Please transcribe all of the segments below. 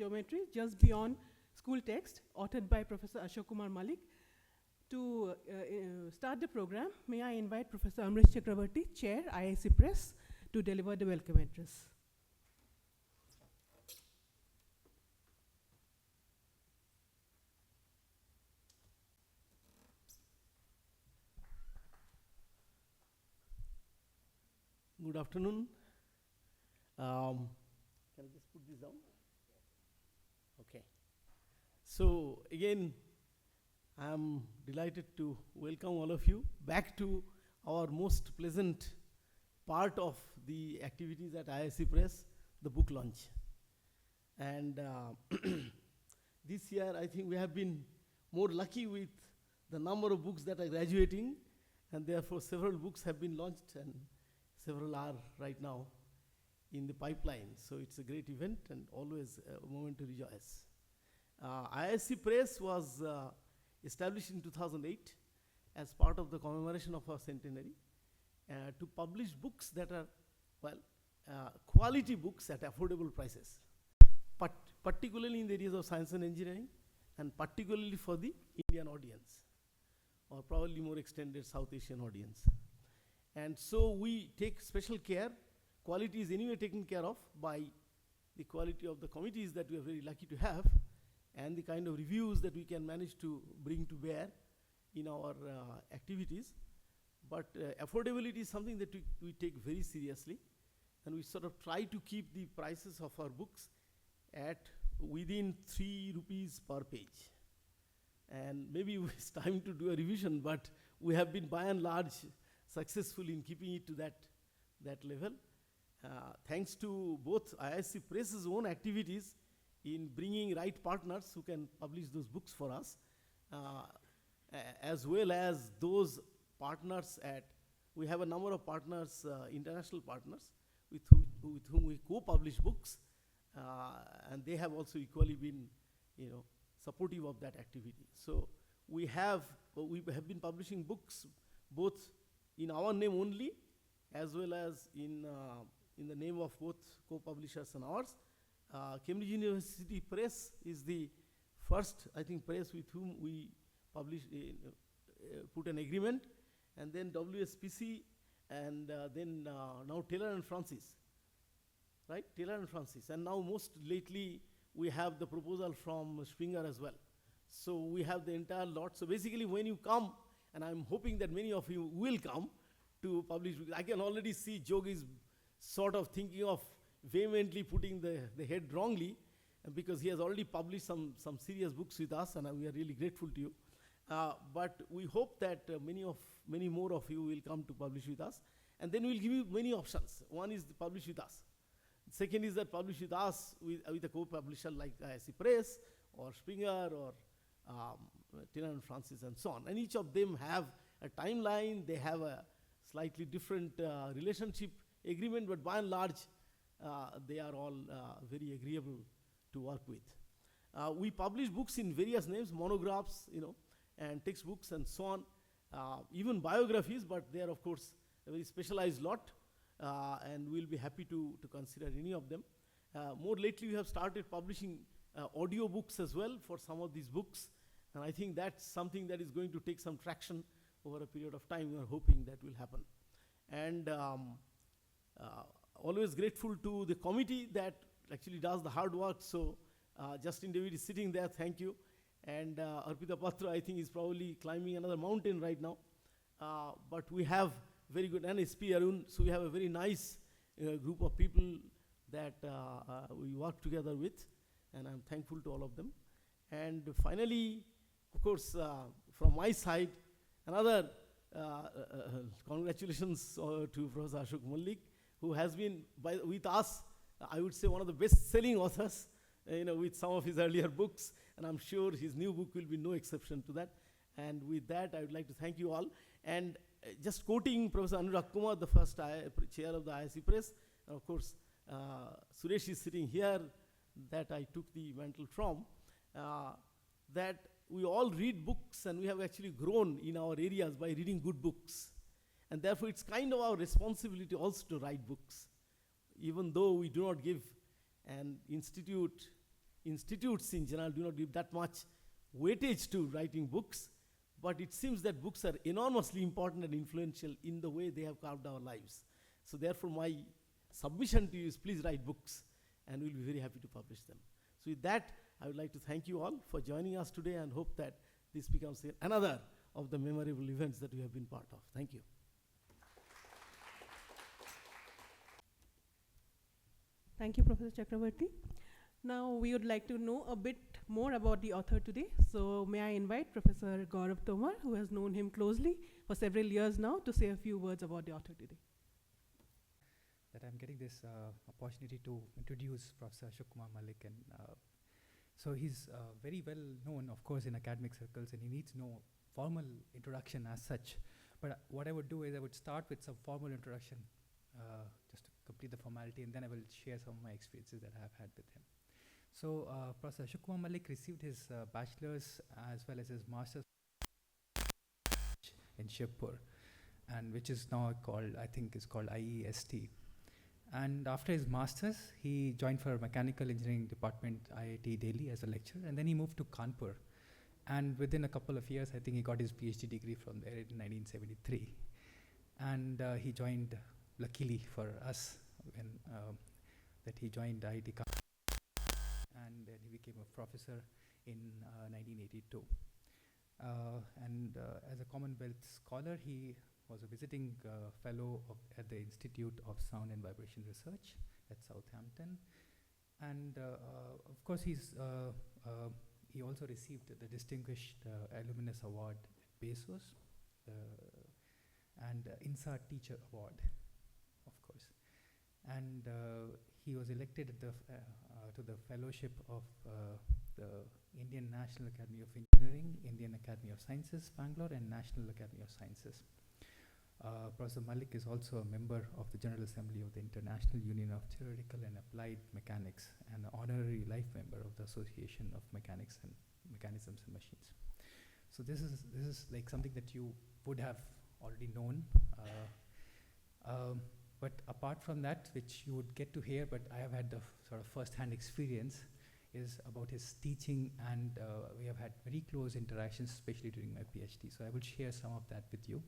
Geometry, just beyond school text, authored by Professor Asok Kumar Mallik. To start the program, may I invite Professor Amrit Chakrabarty, Chair, IISc Press, to deliver the welcome address. Good afternoon. Can I just put this down? Okay. So again, I'm delighted to welcome all of you back to our most pleasant part of the activities at IISc Press, the book launch. And this year, I think we have been more lucky with the number of books that are graduating, and therefore several books have been launched and several are right now in the pipeline. So it's a great event and always a moment to rejoice. IISc Press was established in 2008 as part of the commemoration of our centenary to publish books that are, quality books at affordable prices, particularly in the areas of science and engineering, and particularly for the Indian audience, or probably more extended South Asian audience. And so we take special care. Quality is anyway taken care of by the quality of the committees that we are very lucky to have, and the kind of reviews that we can manage to bring to bear in our activities. But affordability is something that we take very seriously, and we sort of try to keep the prices of our books at within 3 rupees per page. And maybe it's time to do a revision, but we have been by and large successful in keeping it to that level. Thanks to both IISc Press's own activities in bringing right partners who can publish those books for us, as well as those partners we have a number of partners, international partners, with whom we co-publish books, and they have also equally been, supportive of that activity. So we have been publishing books both in our name only, as well as in the name of both co-publishers and ours. Cambridge University Press is the first, I think, press with whom we put an agreement, and then WSPC, and then now Taylor and Francis, right? Taylor and Francis, and now most lately we have the proposal from Springer as well. So we have the entire lot. So basically, when you come, and I'm hoping that many of you will come to publish. I can already see Jog is sort of thinking of vehemently putting the head wrongly, because he has already published some serious books with us, and we are really grateful to you. But we hope that many more of you will come to publish with us, and then we'll give you many options. One is to publish with us. Second is that publish with us with a co-publisher like IISc Press or Springer or Taylor and Francis and so on. And each of them have a timeline, they have a slightly different relationship agreement, but by and large, they are all very agreeable to work with. We publish books in various names, monographs, and textbooks and so on, even biographies, but they are of course a very specialized lot, and we'll be happy to consider any of them. More lately, we have started publishing audio books as well for some of these books, and I think that's something that is going to take some traction over a period of time. We are hoping that will happen. And always grateful to the committee that actually does the hard work. So Justin David is sitting there, thank you. And Arpita Patra, I think, is probably climbing another mountain right now. But we have very good, and SP Arun, so we have a very nice group of people that we work together with, and I'm thankful to all of them. And finally, of course, from my side, another congratulations to Professor Asok Mallik, who has been with us, I would say, one of the best-selling authors, with some of his earlier books, and I'm sure his new book will be no exception to that. And with that, I would like to thank you all. And just quoting Professor Anurag Kumar, the first chair of the IISc Press, and of course, Suresh is sitting here, that I took the mantle from, that we all read books, and we have actually grown in our areas by reading good books. And therefore, it's kind of our responsibility also to write books. Even though we do not give an institute institutes in general do not give that much weightage to writing books, but it seems that books are enormously important and influential in the way they have carved our lives. So therefore, my submission to you is please write books, and we'll be very happy to publish them. So with that, I would like to thank you all for joining us today and hope that this becomes another of the memorable events that we have been part of. Thank you. Thank you, Professor Chakravarti. Now we would like to know a bit more about the author today. So may I invite Professor Gaurav Tomar, who has known him closely for several years now, to say a few words about the author today. That I'm getting this opportunity to introduce Professor Asok Kumar Mallik. And so he's very well known, of course, in academic circles, and he needs no formal introduction as such. But what I would do is I would start with some formal introduction just to complete the formality, and then I will share some of my experiences that I have had with him. So Professor Asok Kumar Mallik received his bachelor's as well as his master's in Shivpur, and which is now called, I think is called IISc. And after his master's, he joined for mechanical engineering department, IIT Delhi, as a lecturer, and then he moved to Kanpur. And within a couple of years, I think he got his PhD degree from there in 1973. And he joined, luckily for us, when that he joined IIT Kanpur, and then he became a professor in 1982. As a Commonwealth scholar, he was a visiting fellow at the Institute of Sound and Vibration Research at Southampton. And of course, he also received the Distinguished Alumnus Award at BSOS and INSA Teacher Award, of course. And he was elected at to the fellowship of the Indian National Academy of Engineering, Indian Academy of Sciences, Bangalore, and National Academy of Sciences. Professor Mallik is also a member of the General Assembly of the International Union of Theoretical and Applied Mechanics and an honorary life member of the Association of Mechanics and Mechanisms and Machines. So this is like something that you would have already known. But apart from that, which you would get to hear, but I have had the sort of first-hand experience, is about his teaching, and we have had very close interactions, especially during my PhD. So I will share some of that with you.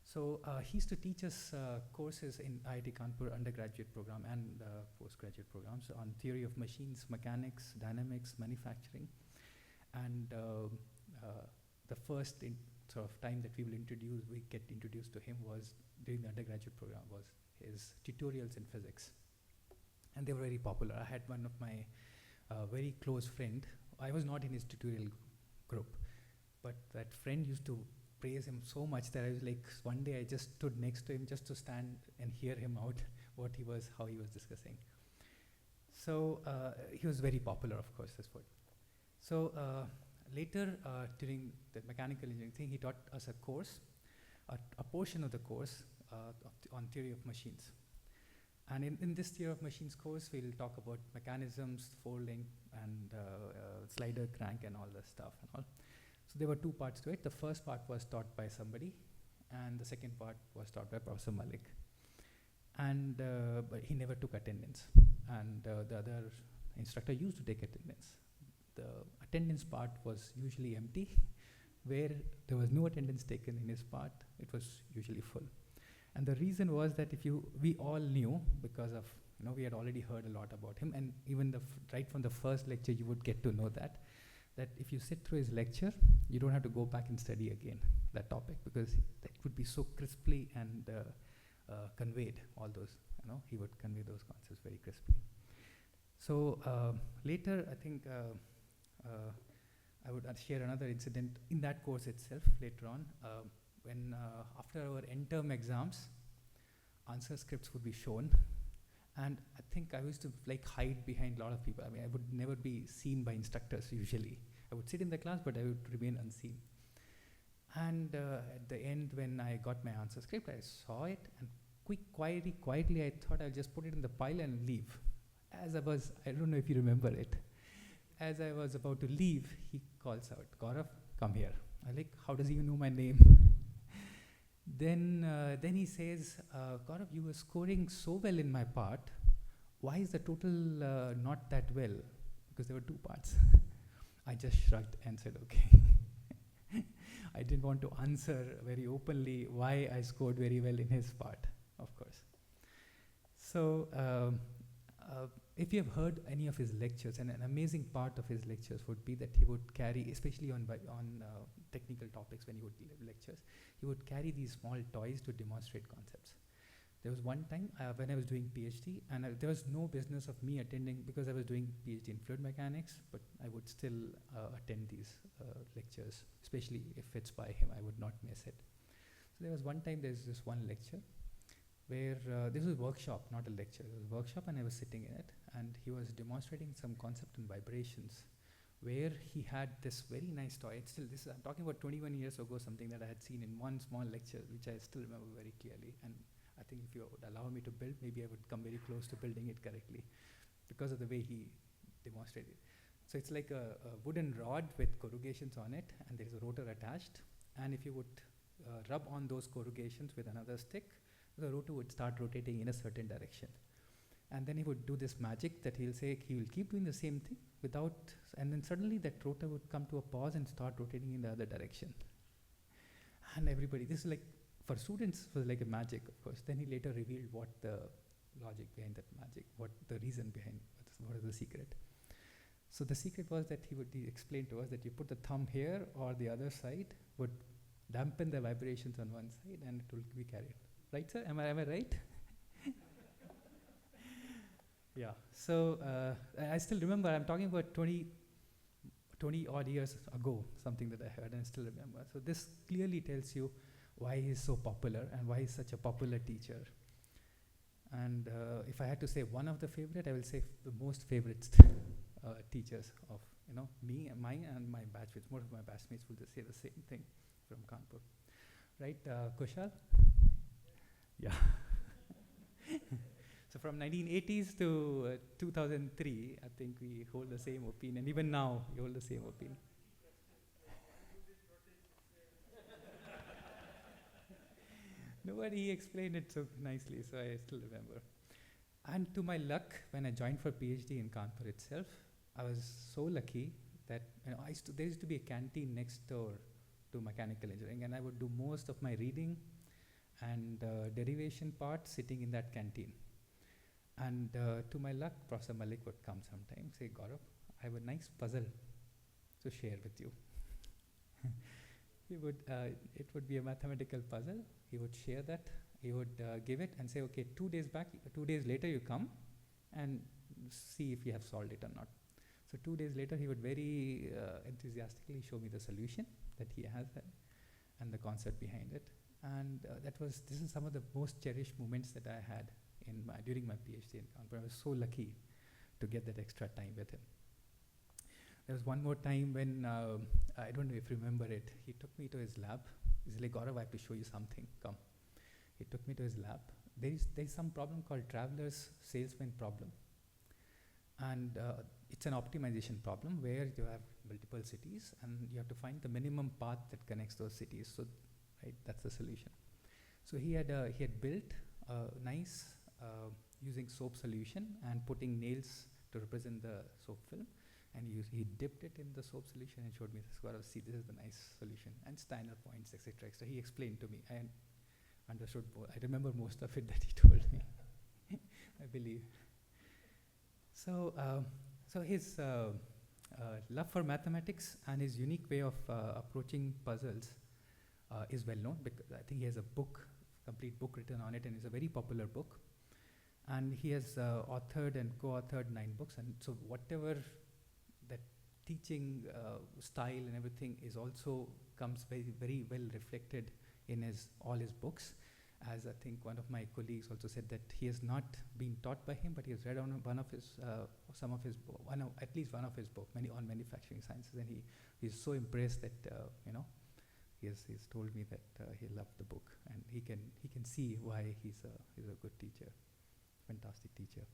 So he used to teach us courses in IIT Kanpur undergraduate program and postgraduate programs on theory of machines, mechanics, dynamics, manufacturing. And the first sort of time that we get introduced to him was during the undergraduate program, was his tutorials in physics. And they were very popular. I had one of my very close friend. I was not in his tutorial group, but that friend used to praise him so much that I was like, one day I just stood next to him just to stand and hear him out how he was discussing. So he was very popular, of course, this word. So later during the mechanical engineering thing, he taught us a course, a portion of the course on theory of machines. And in this theory of machines course, we'll talk about mechanisms, folding, and slider crank, and all the stuff and all. So there were two parts to it. The first part was taught by somebody, and the second part was taught by Professor Mallik. And but he never took attendance, and the other instructor used to take attendance. The attendance part was usually empty, where there was no attendance taken in his part, it was usually full. And the reason was that we all knew, because of, we had already heard a lot about him, and even right from the first lecture, you would get to know that if you sit through his lecture, you don't have to go back and study again that topic, because it would be so crisply and conveyed, all those, he would convey those concepts very crisply. So later, I think I would share another incident in that course itself later on, when after our end term exams, answer scripts would be shown. And I think I used to hide behind a lot of people. I mean, I would never be seen by instructors usually. I would sit in the class, but I would remain unseen. And at the end, when I got my answer script, I saw it, and quietly, I thought I'll just put it in the pile and leave. I don't know if you remember it. As I was about to leave, he calls out, "Gaurav, come here." I'm like, how does he know my name? Then he says, "Gaurav, you were scoring so well in my part. Why is the total not that well? because there were two parts. I just shrugged and said, okay. I didn't want to answer very openly why I scored very well in his part, of course. So, if you have heard any of his lectures, and an amazing part of his lectures would be that he would carry, especially on technical topics when he would give lectures, he would carry these small toys to demonstrate concepts. There was one time when I was doing PhD, and there was no business of me attending because I was doing PhD in fluid mechanics, but I would still attend these lectures, especially if it's by him, I would not miss it. So there was one time, there's this one lecture where this was a workshop, not a lecture. It was a workshop, and I was sitting in it, and he was demonstrating some concept in vibrations, where he had this very nice toy. It's still, this I'm talking about 21 years ago, something that I had seen in one small lecture, which I still remember very clearly. And I think if you would allow me to build, maybe I would come very close to building it correctly because of the way he demonstrated. So it's like a wooden rod with corrugations on it, and there is a rotor attached. And if you would rub on those corrugations with another stick, the rotor would start rotating in a certain direction. And then he would do this magic that he'll say he will keep doing the same thing without, and then suddenly that rotor would come to a pause and start rotating in the other direction. And everybody, this is like, for students, was like a magic, of course. Then he later revealed what the logic behind that magic, what the reason behind, what is the secret. So the secret was that he explained to us that you put the thumb here or the other side would dampen the vibrations on one side and it will be carried. Right, sir? Am I right? Yeah. So I still remember, I'm talking about 20 odd years ago, something that I heard and I still remember. So this clearly tells you why he's so popular and why he's such a popular teacher. And if I had to say one of the favorite, I will say the most favorite teachers of me and mine and my batchmates. Most of my batchmates would say the same thing from Kanpur. Right, Kushal? Yeah. So from 1980s to 2003, I think we hold the same opinion. Even now, we hold the same opinion. Nobody explained it so nicely, so I still remember. And to my luck, when I joined for PhD in Kanpur itself, I was so lucky that there used to be a canteen next door to mechanical engineering, and I would do most of my reading and derivation part sitting in that canteen. And to my luck, Professor Mallik would come sometime, say, Gaurav, I have a nice puzzle to share with you. It would be a mathematical puzzle. He would share that. He would give it and say, okay, 2 days later you come and see if you have solved it or not. So 2 days later, he would very enthusiastically show me the solution that he has and the concept behind it. And this is some of the most cherished moments that I had during my PhD in Kanpur. I was so lucky to get that extra time with him. There was one more time when, I don't know if you remember it, he took me to his lab. He's like, Gaurav, I have to show you something, come. He took me to his lab. There is some problem called traveler's salesman problem. And it's an optimization problem where you have multiple cities and you have to find the minimum path that connects those cities. So, right, that's the solution. So he had built a nice using soap solution and putting nails to represent the soap film. And he dipped it in the soap solution and showed me this. Gaurav, see, this is the nice solution. And Steiner points, etc. So he explained to me. I understood. I remember most of it that he told me. I believe. So his love for mathematics and his unique way of approaching puzzles is well known, because I think he has a complete book written on it, and it's a very popular book. And he has authored and co-authored 9 books, and so whatever that teaching style and everything is also comes very, very well reflected in all his books. As I think one of my colleagues also said that he has not been taught by him, but he has read on at least one of his books, many on manufacturing sciences, and he's so impressed that he's told me that he loved the book, and he can see why he's a good teacher, fantastic teacher.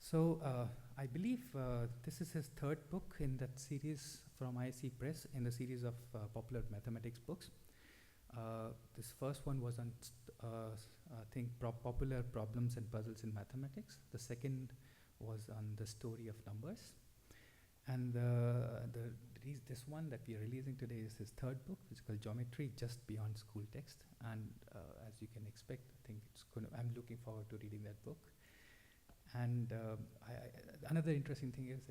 So I believe this is his 3rd book in that series from IISc Press in the series of popular mathematics books. This first one was on, I think, popular problems and puzzles in mathematics. The second was on the story of numbers. And this one that we are releasing today is his third book, which is called Geometry Just Beyond School Text. And as you can expect, I think I'm looking forward to reading that book. And another interesting thing is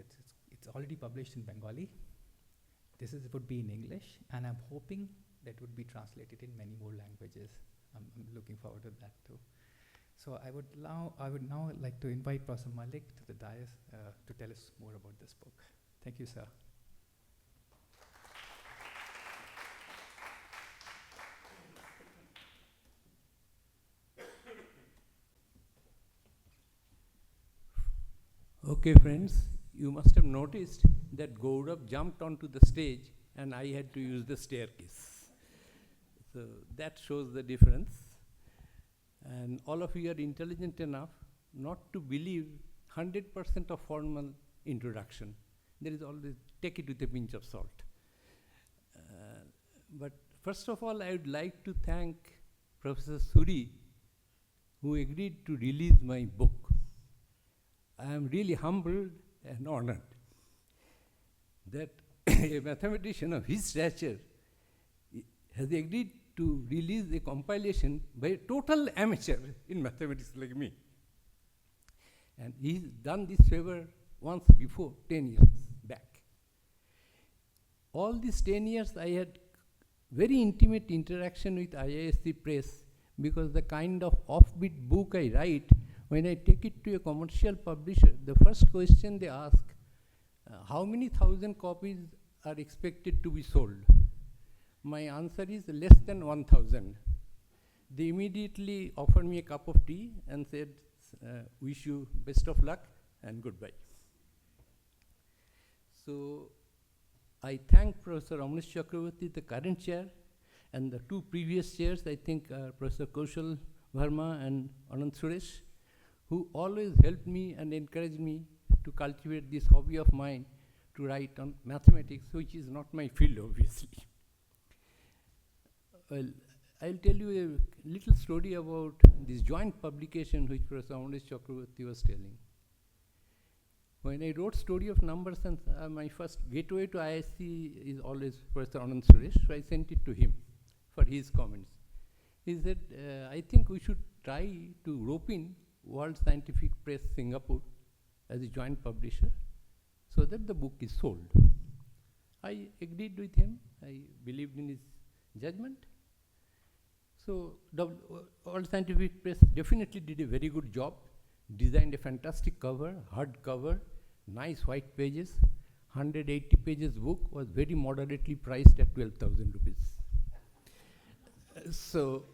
it's already published in Bengali. Would be in English, and I'm hoping that would be translated in many more languages. I'm looking forward to that too. So I would now like to invite Professor Mallik to the dais to tell us more about this book. Thank you, sir. Okay, friends, you must have noticed that Gaurav jumped onto the stage and I had to use the staircase. So that shows the difference. And all of you are intelligent enough not to believe 100% of formal introduction. There is always, take it with a pinch of salt. But first of all, I would like to thank Professor Sury, who agreed to release my book. I am really humbled and honored that a mathematician of his stature has agreed to release a compilation by a total amateur in mathematics like me. And he's done this favor once before, 10 years back. All these 10 years I had very intimate interaction with IISc Press, because the kind of offbeat book I write, when I take it to a commercial publisher, the first question they ask, how many thousand copies are expected to be sold? My answer is less than 1,000. They immediately offered me a cup of tea and said, wish you best of luck and goodbye. So I thank Professor Amrish Chakravarty, the current chair, and the two previous chairs, I think Professor Kaushal Verma and Anand Suresh, who always helped me and encouraged me to cultivate this hobby of mine to write on mathematics, which is not my field, obviously. Well, I'll tell you a little story about this joint publication which Professor Amrish Chakravarty was telling. When I wrote Story of Numbers, and my first gateway to IISc is always Professor Anand Suresh, so I sent it to him for his comments. He said, I think we should try to rope in World Scientific Press Singapore as a joint publisher so that the book is sold. I agreed with him. I believed in his judgment. So World Scientific Press definitely did a very good job, designed a fantastic cover, hard cover, nice white pages, 180 pages book, was very moderately priced at 12,000 rupees. So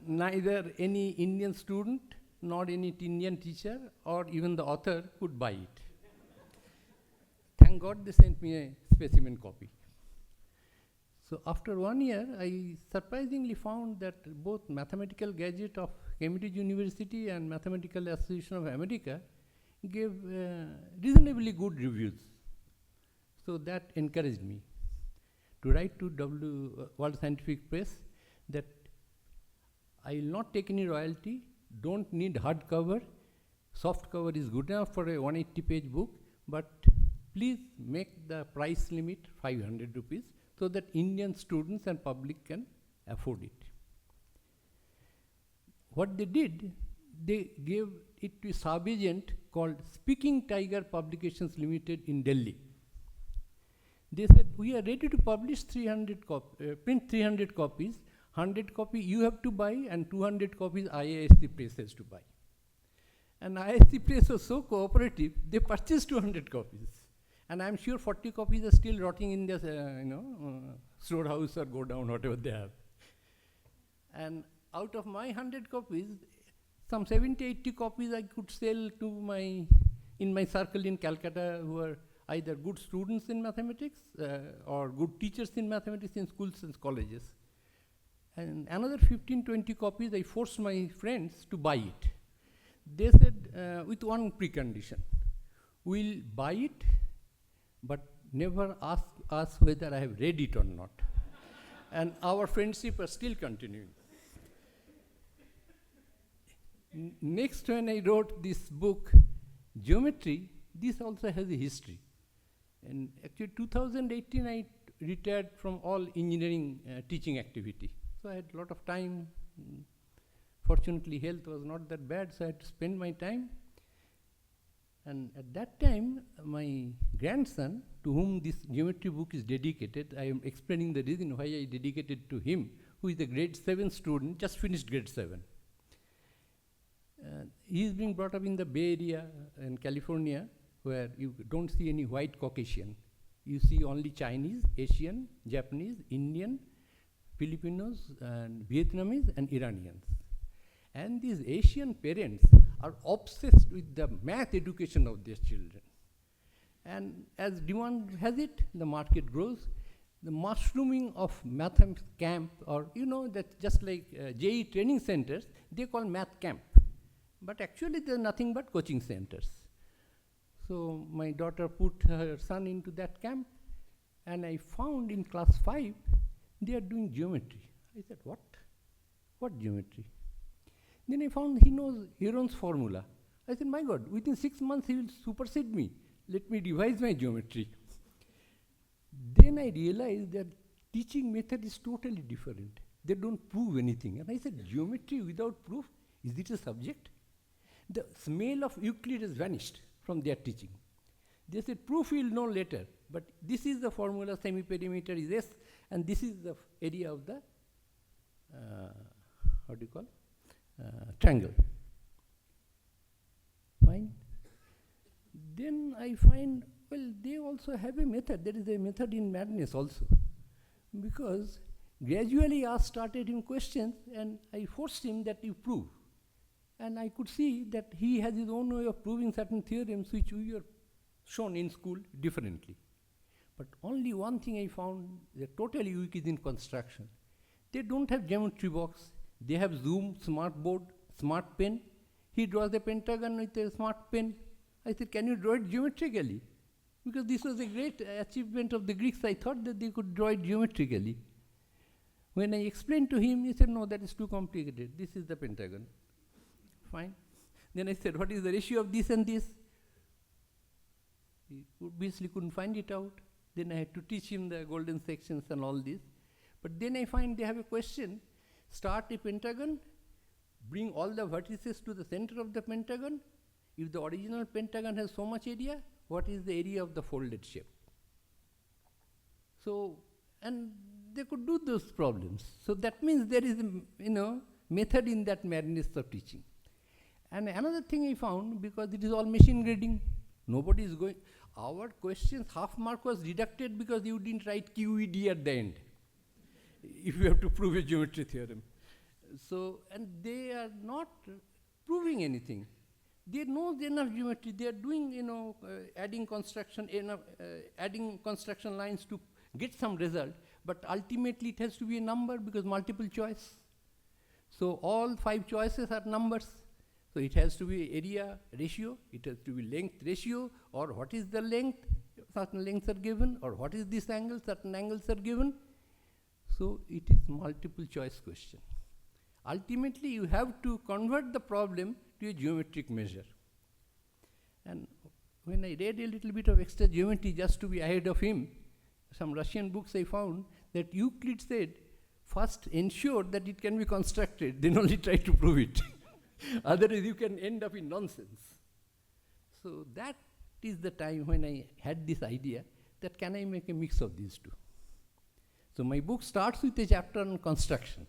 neither any Indian student nor any Indian teacher or even the author could buy it. Thank God they sent me a specimen copy. So after 1 year, I surprisingly found that both Mathematical Gazette of Cambridge University and Mathematical Association of America gave reasonably good reviews. So that encouraged me to write to World Scientific Press that I will not take any royalty, don't need hardcover, soft cover is good enough for a 180-page book, but please make the price limit 500 rupees so that Indian students and public can afford it. What they did, they gave it to a sub-agent called Speaking Tiger Publications Limited in Delhi. They said, we are ready to publish print 300 copies, 100 copies you have to buy, and 200 copies IISc Press has to buy. And IISc Press was so cooperative, they purchased 200 copies. And I'm sure 40 copies are still rotting in their storehouse or go down, whatever they have. And out of my 100 copies, some 70, 80 copies I could sell to in my circle in Calcutta, who are either good students in mathematics or good teachers in mathematics in schools and colleges. And another 15, 20 copies, I forced my friends to buy it. They said, with one precondition, we'll buy it, but never ask us whether I have read it or not. And our friendship is still continuing. Next, when I wrote this book, geometry, this also has a history. And actually 2018 I retired from all engineering teaching activity. So I had a lot of time. Fortunately health was not that bad, so I had to spend my time. And at that time, my grandson, to whom this geometry book is dedicated, I am explaining the reason why I dedicated to him, who is a grade 7 student, just finished grade 7. He is being brought up in the Bay Area in California, where you don't see any white Caucasian. You see only Chinese, Asian, Japanese, Indian, Filipinos, and Vietnamese, and Iranians. And these Asian parents are obsessed with the math education of their children. And as demand has it, the market grows. The mushrooming of mathematics camp, or you know, that just like JE training centers, they call math camp. But actually they're nothing but coaching centers. So my daughter put her son into that camp, and I found in class 5, they are doing geometry. I said, what? What geometry? Then I found he knows Heron's formula. I said, my God, within 6 months he will supersede me. Let me revise my geometry. Then I realized that teaching method is totally different. They don't prove anything. And I said, geometry without proof, is it a subject? The smell of Euclid has vanished from their teaching. They said, proof we'll know later, but this is the formula, semi-perimeter is S, and this is the area of the, what do you call? Triangle. Fine. Then I find, well, they also have a method. There is a method in madness also. Because gradually I started him questions, and I forced him that you prove. And I could see that he has his own way of proving certain theorems which we were shown in school differently. But only one thing I found, they're totally weak is in construction. They don't have geometry box. They have Zoom, smart board, smart pen. He draws a pentagon with a smart pen. I said, can you draw it geometrically? Because this was a great achievement of the Greeks. I thought that they could draw it geometrically. When I explained to him, he said, no, that is too complicated. This is the pentagon. Fine. Then I said, what is the ratio of this and this? He obviously couldn't find it out. Then I had to teach him the golden sections and all this. But then I find they have a question. Start a pentagon, bring all the vertices to the center of the pentagon. If the original pentagon has so much area, what is the area of the folded shape? So, and they could do those problems. So that means there is a method in that madness of teaching. And another thing I found, because it is all machine grading, nobody is going, our questions, half mark was deducted because you didn't write QED at the end, if you have to prove a geometry theorem. So, and they are not proving anything. They know enough geometry. They are doing, adding construction lines to get some result. But ultimately, it has to be a number because multiple choice. So all 5 choices are numbers. So it has to be area ratio. It has to be length ratio, or what is the length? Certain lengths are given, or what is this angle? Certain angles are given. So it is multiple choice question. Ultimately, you have to convert the problem to a geometric measure. And when I read a little bit of extra geometry just to be ahead of him, some Russian books I found that Euclid said, first ensure that it can be constructed, then only try to prove it. Otherwise, you can end up in nonsense. So that is the time when I had this idea that can I make a mix of these two. So my book starts with a chapter on construction,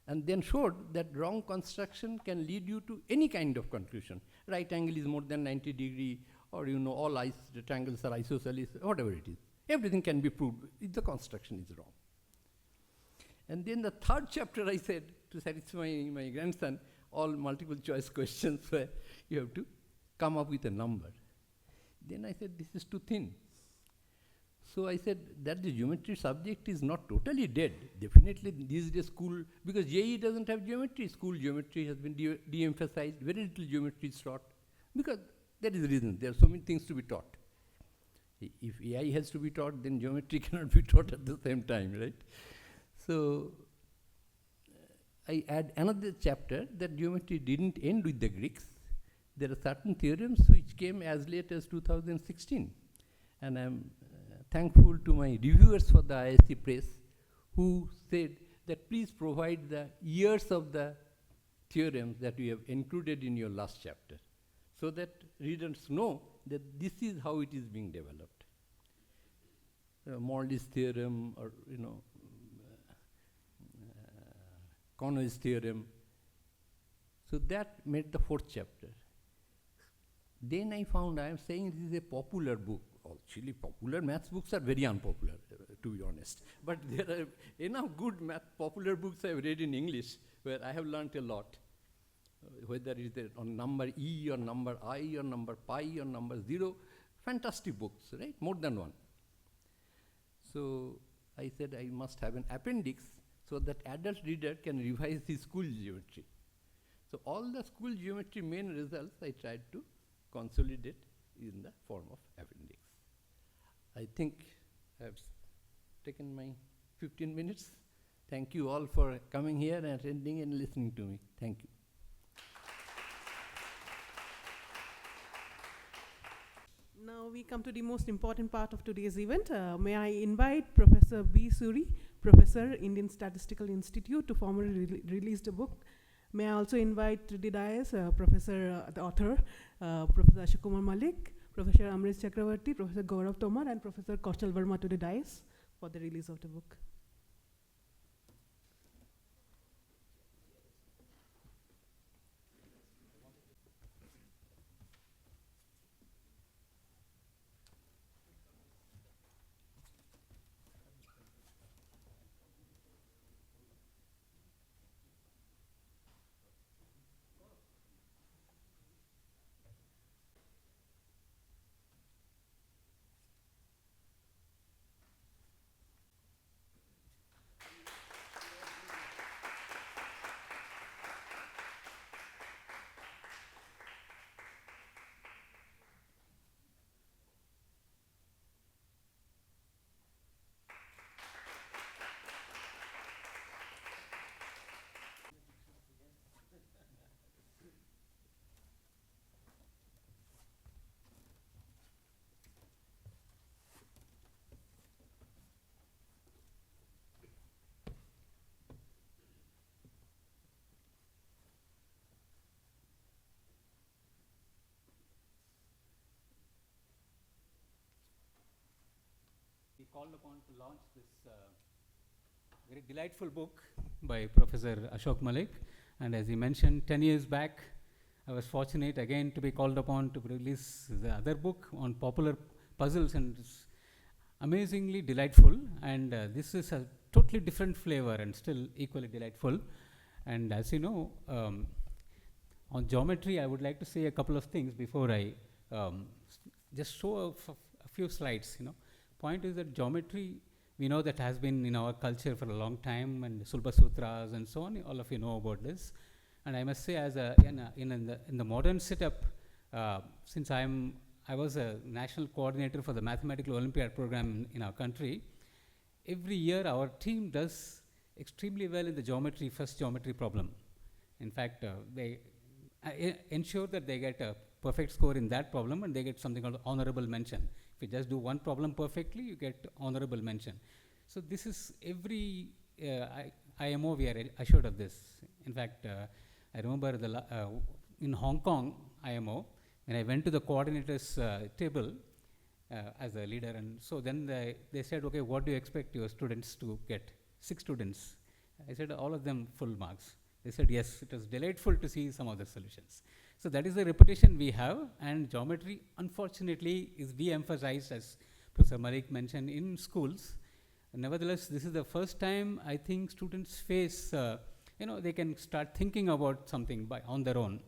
and then showed that wrong construction can lead you to any kind of conclusion. Right angle is more than 90 degree, or all the triangles are isosceles, whatever it is. Everything can be proved if the construction is wrong. And then the third chapter I said, to satisfy my grandson, all multiple choice questions where you have to come up with a number. Then I said, this is too thin. So I said that the geometry subject is not totally dead. Definitely these days school, because JE doesn't have geometry, school geometry has been de-emphasized, very little geometry is taught, because there is a reason, there are so many things to be taught. If AI has to be taught, then geometry cannot be taught at the same time, right? So I add another chapter that geometry didn't end with the Greeks. there are certain theorems which came as late as 2016. And I'm thankful to my reviewers for the IISc Press who said that please provide the years of the theorems that you have included in your last chapter, so that readers know that this is how it is being developed. Morley's theorem, or Conway's theorem. So that made the fourth chapter. Then I found, I am saying this is a popular book. Actually, popular maths books are very unpopular, to be honest. But there are enough good popular books I have read in English where I have learnt a lot. Whether it is on number E or number I or number pi or number 0, fantastic books, right? More than one. So I said I must have an appendix so that adult reader can revise his school geometry. So all the school geometry main results I tried to consolidate in the form of appendix. I think I have taken my 15 minutes. Thank you all for coming here and attending and listening to me. Thank you. Now we come to the most important part of today's event. May I invite Professor B Sury, Professor, Indian Statistical Institute, to formally release the book. May I also invite to the dais the author, Professor Asok Kumar Mallik, Professor Amresh Chakravarti, Professor Gaurav Tomar, and Professor Kaushal Verma to the dais for the release of the book. Called upon to launch this very delightful book by Professor Asok Mallik. And as he mentioned, 10 years back, I was fortunate again to be called upon to release the other book on popular puzzles, and it's amazingly delightful. And this is a totally different flavor and still equally delightful. And as you know, on geometry, I would like to say a couple of things before I just show a few slides. Point is that geometry, we know that has been in our culture for a long time, and Sulba Sutras and so on. All of you know about this. And I must say, as in the modern setup, since I was a national coordinator for the Mathematical Olympiad program in our country, every year our team does extremely well in the first geometry problem. In fact, they ensure that they get a perfect score in that problem, and they get something called honorable mention. If you just do one problem perfectly, you get honorable mention. So this is every IMO we are assured of this. In fact, I remember in Hong Kong IMO, when I went to the coordinators table as a leader, and so then they said, okay, what do you expect your students to get? 6 students. I said, all of them full marks. They said, yes, it was delightful to see some of the solutions. So that is the reputation we have, and geometry, unfortunately, is de-emphasized, as Professor Mallik mentioned, in schools. Nevertheless, this is the first time I think students face, they can start thinking about something on their own.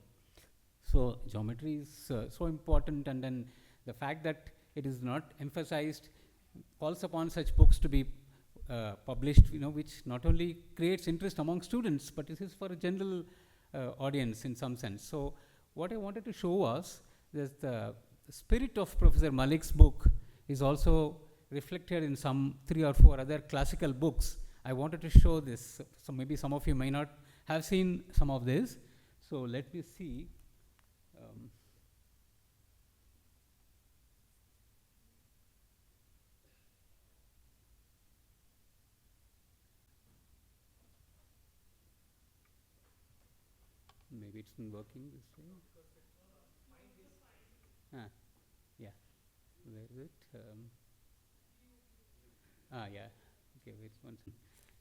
So geometry is so important, and then the fact that it is not emphasized calls upon such books to be published, which not only creates interest among students, but this is for a general audience in some sense. So what I wanted to show was that the spirit of Professor Mallik's book is also reflected in some 3 or 4 other classical books. I wanted to show this, so maybe some of you may not have seen some of this. So let me see. maybe it's not working this way. Yeah. Where is it? Yeah. Okay, wait one second.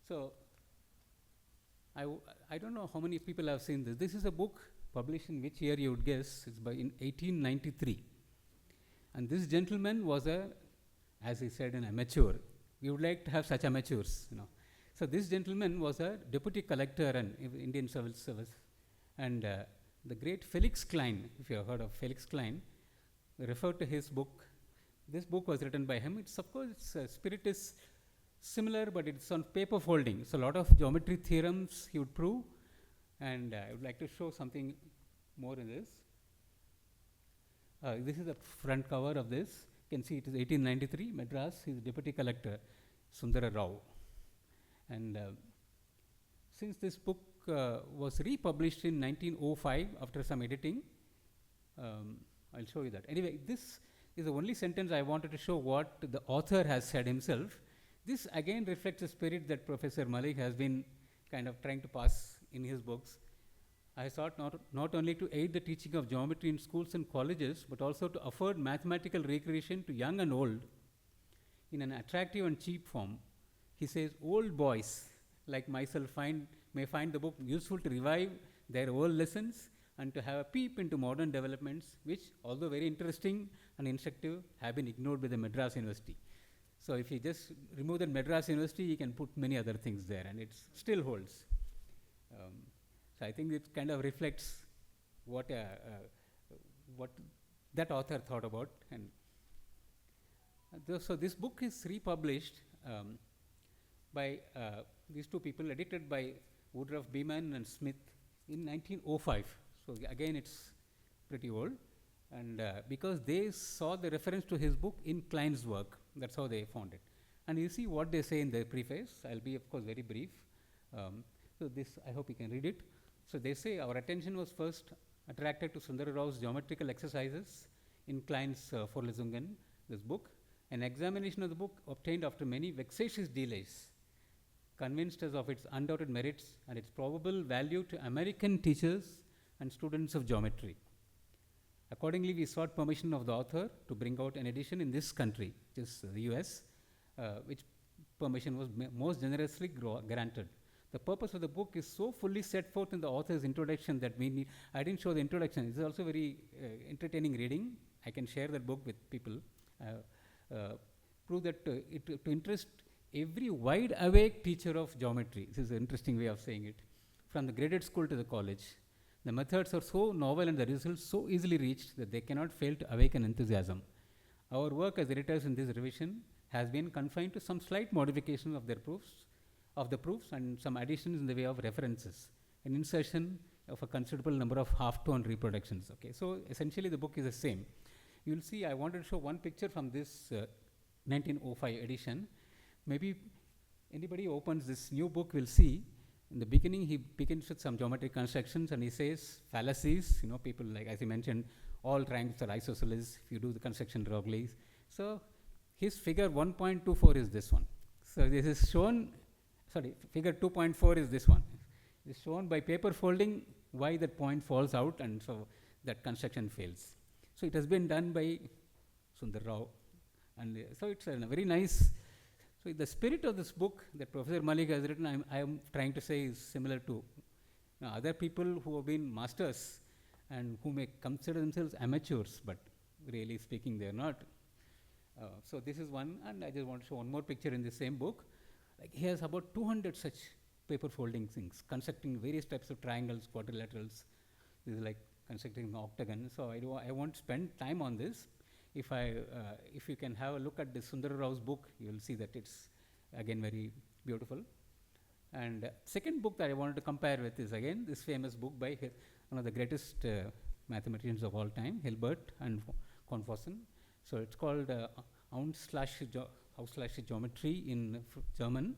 So, I don't know how many people have seen this. This is a book published in which year you would guess? It's in 1893. And this gentleman was as he said, an amateur. We would like to have such amateurs, So this gentleman was a deputy collector in Indian Civil Service. And the great Felix Klein, if you have heard of Felix Klein, referred to his book. This book was written by him. It's, of course, its spirit is similar, but it's on paper folding. So a lot of geometry theorems he would prove. And I would like to show something more in this. This is the front cover of this. You can see it is 1893, Madras. He is deputy collector, Sundara Rao. And since this book was republished in 1905 after some editing, I'll show you that. Anyway, this is the only sentence I wanted to show what the author has said himself. This again reflects the spirit that Professor Mallik has been kind of trying to pass in his books. I sought not only to aid the teaching of geometry in schools and colleges, but also to afford mathematical recreation to young and old in an attractive and cheap form. He says, old boys like myself may find the book useful to revive their old lessons and to have a peep into modern developments, which, although very interesting and instructive, have been ignored by the Madras University. So if you just remove the Madras University, you can put many other things there, and it still holds. So I think it kind of reflects what that author thought about. And so this book is republished by these two people, edited by Woodruff, Beeman and Smith in 1905. So again, it's pretty old. And because they saw the reference to his book in Klein's work, that's how they found it. And you see what they say in the preface. I'll be, of course, very brief. So this, I hope you can read it. So they say, our attention was first attracted to Sundara Rao's geometrical exercises in Klein's Vorlesungen, this book. An examination of the book obtained after many vexatious delays convinced us of its undoubted merits and its probable value to American teachers and students of geometry. Accordingly, we sought permission of the author to bring out an edition in this country, which is the US, which permission was most generously granted. The purpose of the book is so fully set forth in the author's introduction that we need. I didn't show the introduction. It's also very entertaining reading. I can share that book with people. Prove that to interest every wide-awake teacher of geometry. This is an interesting way of saying it. From the graded school to the college, the methods are so novel and the results so easily reached that they cannot fail to awaken enthusiasm. Our work as editors in this revision has been confined to some slight modification of the proofs and some additions in the way of references, an insertion of a considerable number of half-tone reproductions. Okay, so essentially the book is the same. You will see I wanted to show one picture from this 1905 edition. Maybe anybody who opens this new book will see in the beginning he begins with some geometric constructions and he says fallacies, people like, as he mentioned, all triangles are isosceles if you do the construction wrongly. So his figure 1.24 is this one. So this is shown, figure 2.4 is this one. It's shown by paper folding why that point falls out and so that construction fails. So it has been done by Sundar Rao. And so it's a very nice. So the spirit of this book that Professor Mallik has written, I am trying to say is similar to other people who have been masters and who may consider themselves amateurs, but really speaking they are not. So this is one, and I just want to show one more picture in the same book. Like he has about 200 such paper folding things, constructing various types of triangles, quadrilaterals. This is like constructing an octagon. So I won't spend time on this. If you can have a look at the Sundara Rao's book, you will see that it's again very beautiful. And second book that I wanted to compare with is again this famous book by one of the greatest mathematicians of all time, Hilbert and Confucius. So it's called Geometry in German,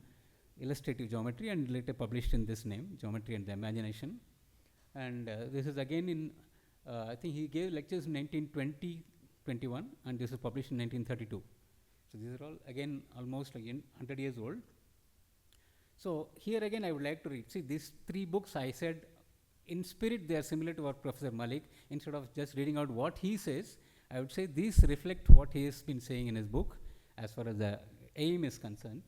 Illustrative Geometry, and later published in this name, Geometry and the Imagination. And this is again in, I think he gave lectures in 1920-21, and this is published in 1932. So these are all again almost like 100 years old. So here again I would like to read. See, these three books I said in spirit they are similar to what Professor Mallik. Instead of just reading out what he says, I would say these reflect what he has been saying in his book as far as the aim is concerned.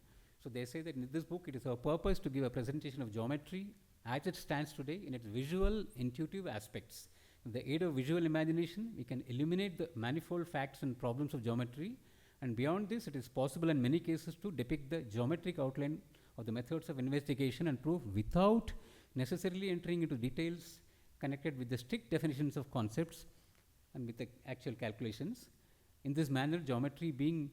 So they say that in this book it is our purpose to give a presentation of geometry as it stands today in its visual, intuitive aspects. With the aid of visual imagination, we can illuminate the manifold facts and problems of geometry, and beyond this, it is possible in many cases to depict the geometric outline of the methods of investigation and proof without necessarily entering into details connected with the strict definitions of concepts and with the actual calculations. In this manner, geometry being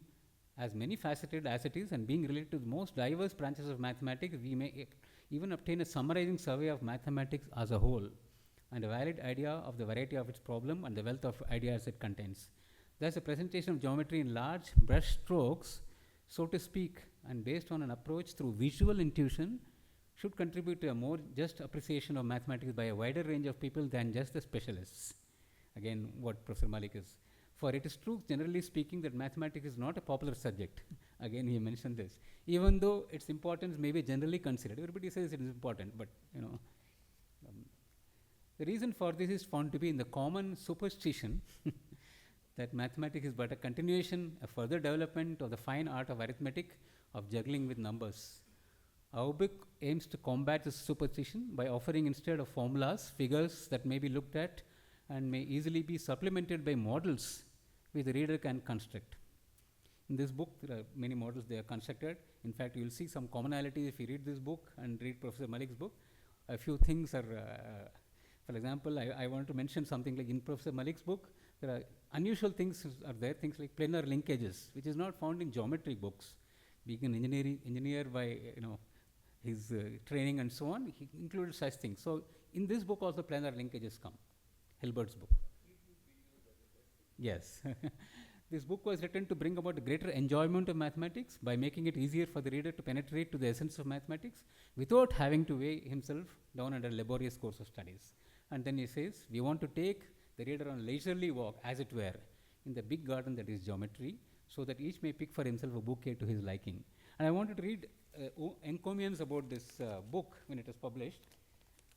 as many faceted as it is and being related to the most diverse branches of mathematics, we may even obtain a summarizing survey of mathematics as a whole and a valid idea of the variety of its problem and the wealth of ideas it contains. Thus, a presentation of geometry in large brush strokes, so to speak, and based on an approach through visual intuition, should contribute to a more just appreciation of mathematics by a wider range of people than just the specialists. Again, what Professor Mallik is. For it is true, generally speaking, that mathematics is not a popular subject. Again, he mentioned this. Even though its importance may be generally considered, everybody says it is important, but the reason for this is found to be in the common superstition that mathematics is but a continuation, a further development of the fine art of arithmetic, of juggling with numbers. Our book aims to combat this superstition by offering, instead of formulas, figures that may be looked at and may easily be supplemented by models which the reader can construct. In this book, there are many models they are constructed. In fact, you will see some commonalities if you read this book and read Professor Mallik's book. A few things are, for example, I want to mention something like in Professor Mallik's book, there are unusual things are there, things like planar linkages, which is not found in geometry books. Being an engineer by his training and so on, he included such things. So in this book also planar linkages come, Hilbert's book. Yes. This book was written to bring about a greater enjoyment of mathematics by making it easier for the reader to penetrate to the essence of mathematics without having to weigh himself down under a laborious course of studies. And then he says, we want to take the reader on a leisurely walk, as it were, in the big garden that is geometry, so that each may pick for himself a bouquet to his liking. And I wanted to read encomiums about this book when it was published.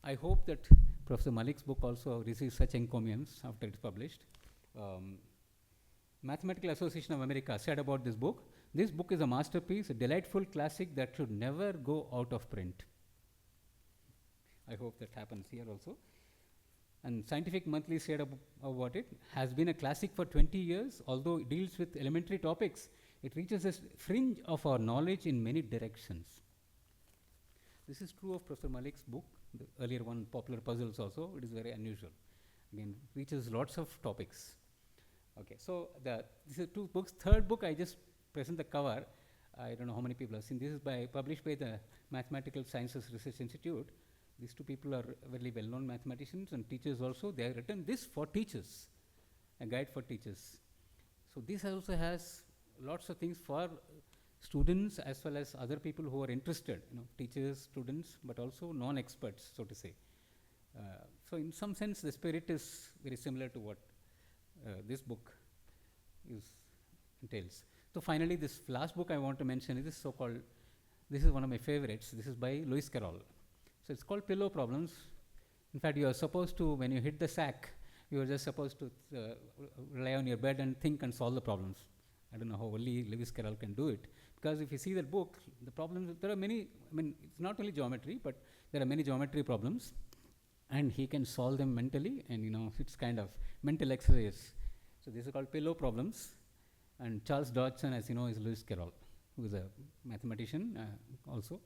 I hope that Professor Mallik's book also receives such encomiums after it's published. Mathematical Association of America said about this book is a masterpiece, a delightful classic that should never go out of print. I hope that happens here also. And Scientific Monthly said about it, has been a classic for 20 years, although it deals with elementary topics. It reaches a fringe of our knowledge in many directions. This is true of Professor Mallik's book, the earlier one, Popular Puzzles also. It is very unusual. Again, reaches lots of topics. Okay, so these are two books. Third book, I just present the cover. I don't know how many people have seen. This is published by the Mathematical Sciences Research Institute. These two people are very well-known mathematicians and teachers also. They have written this for teachers, a guide for teachers. So this also has lots of things for students as well as other people who are interested, teachers, students, but also non-experts, so to say. So in some sense, the spirit is very similar to what this book entails. So finally, this last book I want to mention is this so-called, this is one of my favorites. This is by Lewis Carroll. So it's called Pillow Problems. In fact, you are supposed to, when you hit the sack, you are just supposed to lie on your bed and think and solve the problems. I don't know how only Lewis Carroll can do it. Because if you see that book, the problems, there are many, it's not only geometry, but there are many geometry problems. And he can solve them mentally, and it's kind of mental exercise. So this is called Pillow Problems. And Charles Dodgson, as you know, is Lewis Carroll, who is a mathematician also.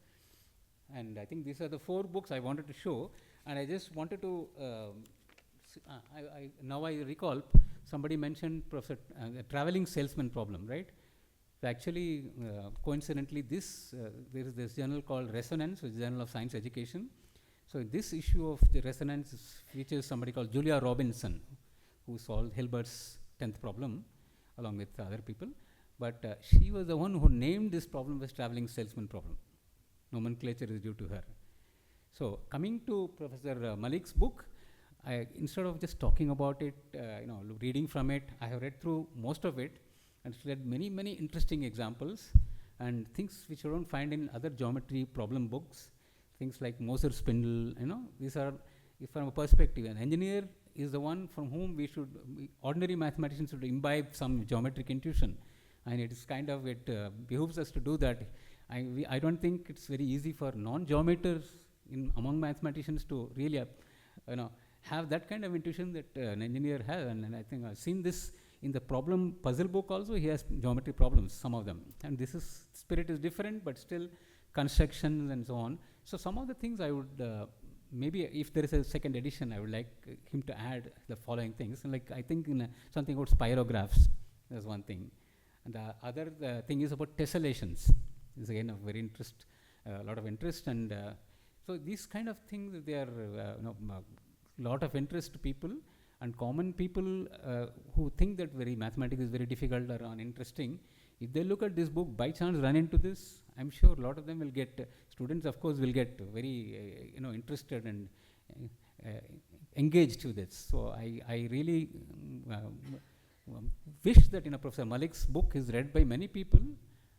And I think these are the 4 books I wanted to show. And I just wanted to, now I recall, somebody mentioned the traveling salesman problem, right? So actually, coincidentally, there is this journal called Resonance, which is a Journal of Science Education. So this issue of the Resonance features somebody called Julia Robinson, who solved Hilbert's 10th problem, along with other people. But she was the one who named this problem as traveling salesman problem. Nomenclature is due to her. So coming to Professor Mallik's book, instead of just talking about it, reading from it, I have read through most of it and read many, many interesting examples and things which you don't find in other geometry problem books. Things like Moser spindle, these are if from a perspective, an engineer is the one from whom ordinary mathematicians should imbibe some geometric intuition. And it is kind of, it behooves us to do that. I don't think it's very easy for non-geometers among mathematicians to really, have that kind of intuition that an engineer has. And I think I've seen this in the puzzle book also. He has geometry problems, some of them. And spirit is different, but still constructions and so on. So some of the things I would, maybe if there is a second edition, I would like him to add the following things. Like I think something about spirographs, that's one thing. And the other thing is about tessellations. This is again of very lot of interest. And so these kind of things, they are lot of interest to people, and common people who think that mathematics is very difficult or uninteresting. If they look at this book, by chance run into this, I'm sure a lot of them will get, students of course will get very interested and engaged with this. So I really wish that Professor Mallik's book is read by many people,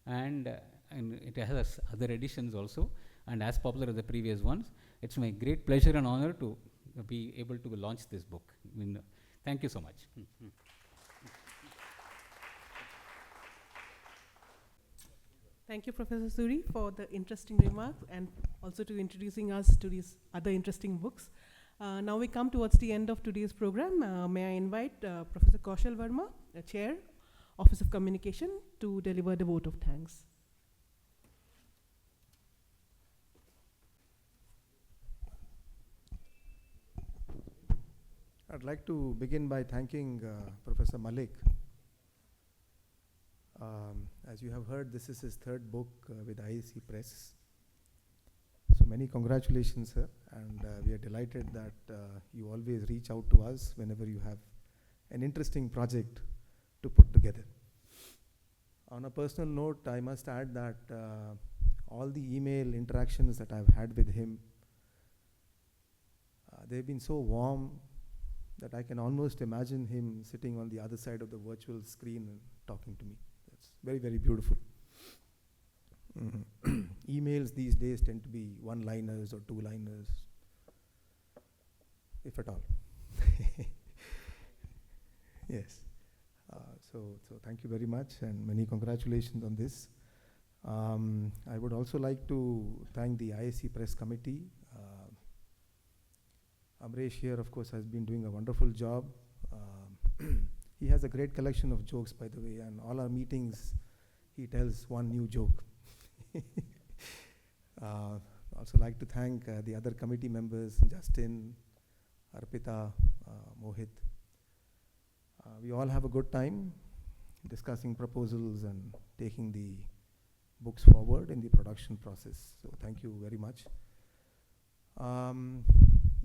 and it has other editions also, and as popular as the previous ones. It's my great pleasure and honor to be able to launch this book. Thank you so much. Thank you, Professor Sury, for the interesting remarks and also to introducing us to these other interesting books. Now we come towards the end of today's program. May I invite Professor Kaushal Verma, the Chair, Office of Communication, to deliver the vote of thanks. I'd like to begin by thanking Professor Mallik. As you have heard, this is his third book with IISc Press. So many congratulations, sir, and we are delighted that you always reach out to us whenever you have an interesting project to put together. On a personal note, I must add that all the email interactions that I've had with him, they've been so warm that I can almost imagine him sitting on the other side of the virtual screen and talking to me. That's very, very beautiful. Emails these days tend to be one-liners or two-liners, if at all. Yes. So thank you very much, and many congratulations on this. I would also like to thank the IISc Press Committee. Amresh here, of course, has been doing a wonderful job. He has a great collection of jokes, by the way, and all our meetings, he tells one new joke. Also like to thank the other committee members, Justin, Arpita, Mohit. We all have a good time discussing proposals and taking the books forward in the production process. So thank you very much.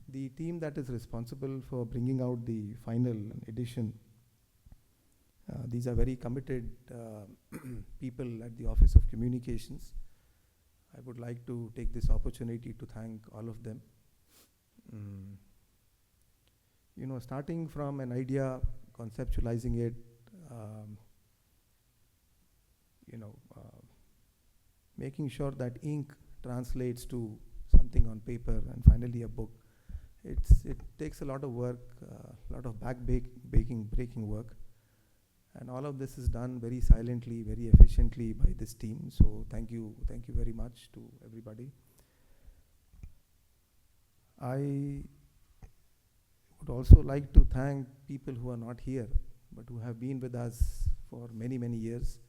The team that is responsible for bringing out the final edition, these are very committed people at the Office of Communications. I would like to take this opportunity to thank all of them. Starting from an idea, conceptualizing it, making sure that ink translates to something on paper and finally a book. It takes a lot of work, a lot of breaking work, and all of this is done very silently, very efficiently by this team. So thank you very much to everybody. I would also like to thank people who are not here, but who have been with us for many, many years.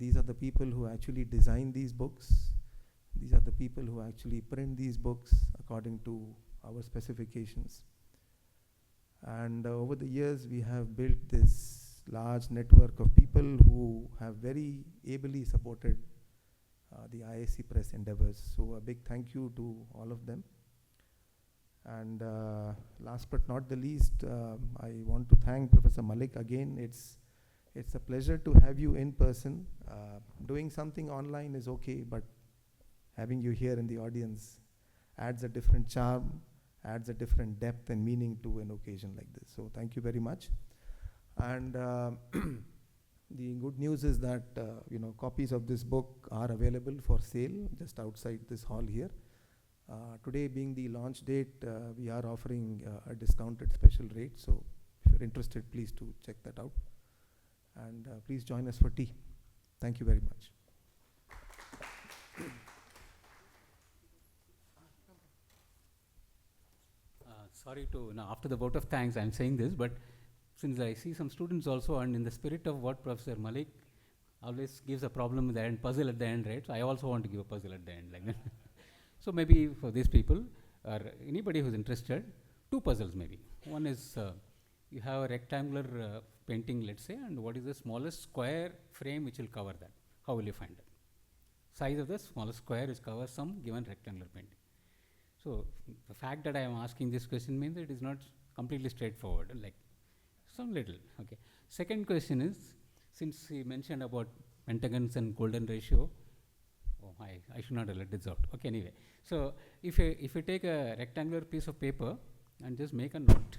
These are the people who actually design these books. These are the people who actually print these books according to our specifications. And over the years, we have built this large network of people who have very ably supported the IISc Press endeavors. So a big thank you to all of them. And last but not the least, I want to thank Professor Mallik again. It's a pleasure to have you in person. Doing something online is okay, but having you here in the audience adds a different charm, adds a different depth and meaning to an occasion like this. So thank you very much. And the good news is that copies of this book are available for sale just outside this hall here. Today being the launch date, we are offering a discounted special rate. So if you're interested, please do check that out. And please join us for tea. Thank you very much. Sorry to, now after the vote of thanks, I'm saying this, but since I see some students also, and in the spirit of what Professor Mallik always gives a problem at the end, puzzle at the end, right? So I also want to give a puzzle at the end, like that. So maybe for these people, or anybody who's interested, two puzzles maybe. One is, you have a rectangular painting, let's say, and what is the smallest square frame which will cover that? How will you find it? Size of the smallest square which covers some given rectangular painting. So the fact that I am asking this question means it is not completely straightforward, like some little, okay. Second question is, since he mentioned about pentagons and golden ratio, I should not have let this out. Okay, anyway. So if you take a rectangular piece of paper and just make a knot,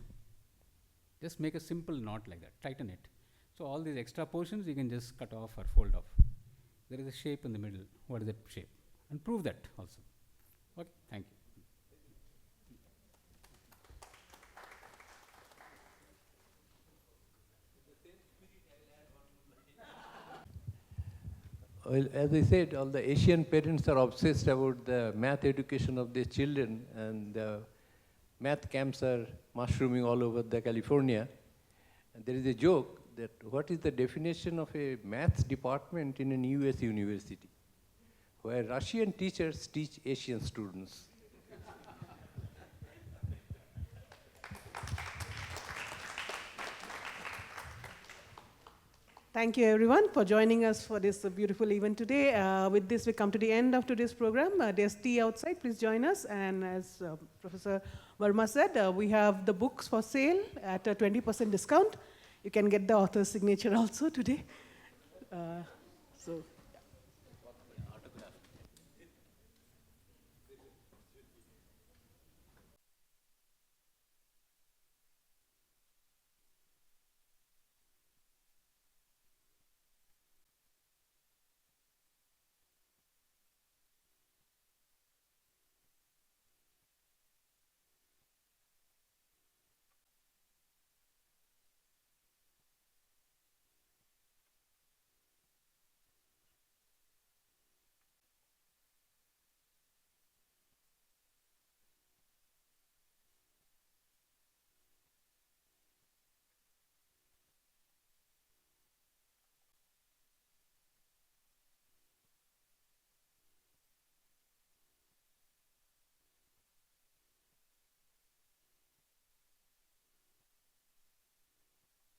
just make a simple knot like that, tighten it. So all these extra portions you can just cut off or fold off. There is a shape in the middle. What is that shape? And prove that also. Okay, thank you. Well, as I said, all the Asian parents are obsessed about the math education of their children, and math camps are mushrooming all over the California. And there is a joke that what is the definition of a maths department in an US university, where Russian teachers teach Asian students. Thank you everyone for joining us for this beautiful event today. With this, we come to the end of today's program. There's tea outside, please join us. And as Professor Verma said, we have the books for sale at a 20% discount. You can get the author's signature also today. So.